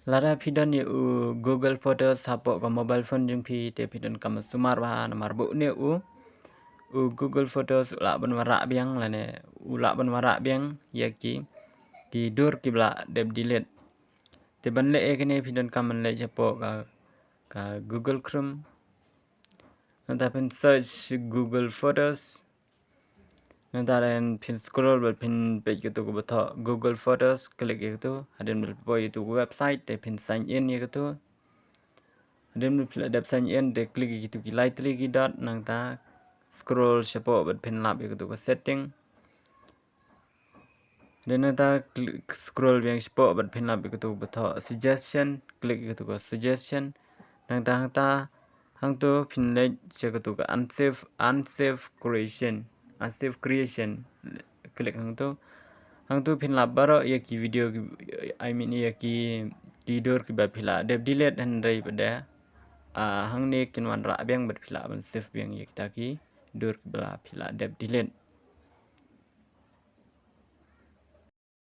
Lara pidon ye Google Photos support ka mobile phone jung phi te pidon kam sumar ba namar bu ne Google Photos la ban wara biang la ne la ban wara biang ya ki dur ki bla deb delete te ban le ek ne pidon kam le support ka Google Chrome nanti pen search Google Photos nanti pin scroll bal pin page gitu ko beto Google Photos klik gitu ada bal boy itu website te pin sign in ya gitu ada bal sign in te klik gitu ki lightly ki dot nanti scroll support bal pin lap ya gitu ko setting dan nanti scroll yang support bal pin lap ya gitu beto suggestion klik gitu ko suggestion nanti hang tu pin le gitu ko unsafe creation klik hang tu pin lap baro ya ki video I mean ya ki tidur ki bapila deb delete han rai pada hang ne kin wan ra biang bat pila ban save biang ya kita ki dur ki bala pila deb delete